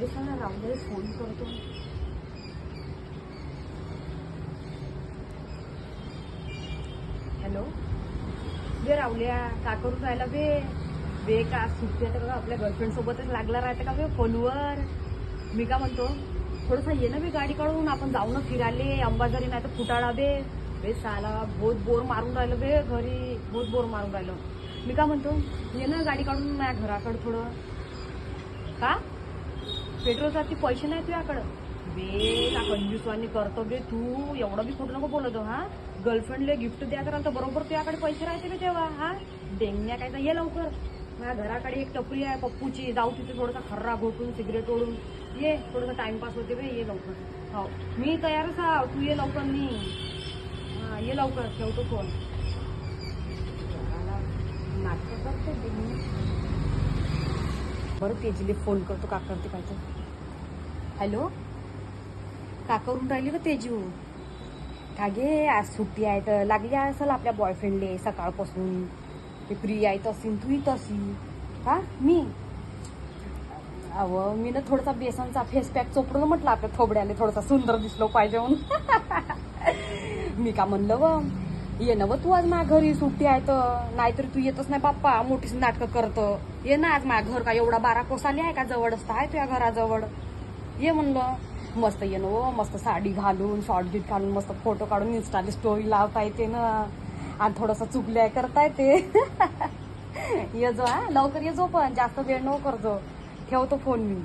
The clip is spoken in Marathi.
दिवसाला राहुलला फोन करतो. हॅलो बे राहुल्या, का करून राहिला बे का सुट्टी आता बघा आपल्या गर्लफ्रेंड सोबतच लागला राहते का बे फोनवर. मी का म्हणतो थोडंसं ये ना बे गाडी काढून, आपण जाऊ ना फिराले अंबाझरी नाही तर फुटाळा बे साला बहुत बोर मारून राहिलं बे घरी, बहुत बोर मारून राहिलं. मी का म्हणतो ये ना गाडी काढून माझ्या घराकडं थोडं. का पेट्रोलसाठी पैसे नाही तुझ्याकडं बे, का कंजूसवानी करतो बे तू, एवढं बी खोटं नको बोलतो. हा गर्लफ्रेंडले गिफ्ट द्या कराल तर बरोबर तुझ्याकडे पैसे राहते बे तेव्हा. हा डेंगण्या काय तर ये लवकर, माझ्या घराकडे एक टपरी आहे पप्पूची, जाऊ तिथे थोडासा खर्रा घोटून सिगरेट ओढून ये, थोडासा टाइमपास होते बे, ये लवकर. हो मी तयारच आहे, तू ये लवकर. मी हा ये लवकर, ठेवतो फोन. नाटक करते बरं, तेजले फोन करतो का करते काय. हॅलो का करून राहिली ग तेजू? का गे आज सुट्टी आहे तर लागली असेल आपल्या बॉयफ्रेंडले सकाळपासून. ते प्रिया येत असेल, तू येत असेल का? मी ना थोडासा बेसनचा फेस पॅक चोपडून म्हटलं आपल्या थोबड्याला थोडासा सुंदर दिसलो पाहिजे म्हणून. मी का म्हणलं व ये ना व तू आज माझ्या घरी, सुट्टी आहे तर, नाहीतर तू येतच नाही बाप्पा, मोठीच नाटकं करतं. ये ना आज माझ्या घर का एवढा 12 कोसाले आहे का, जवळच आहे तुझ्या घराजवळ. ये म्हणलं मस्त ये ना, मस्त साडी घालून शॉर्ट गीट घालून मस्त फोटो काढून इंस्टाला स्टोरी लावता येते ना, आणि थोडंसं चुकल्या करता येते. ये जो हा लवकर ये जो, पण जास्त वेळ नको करजो. ठेवतो फोन मी.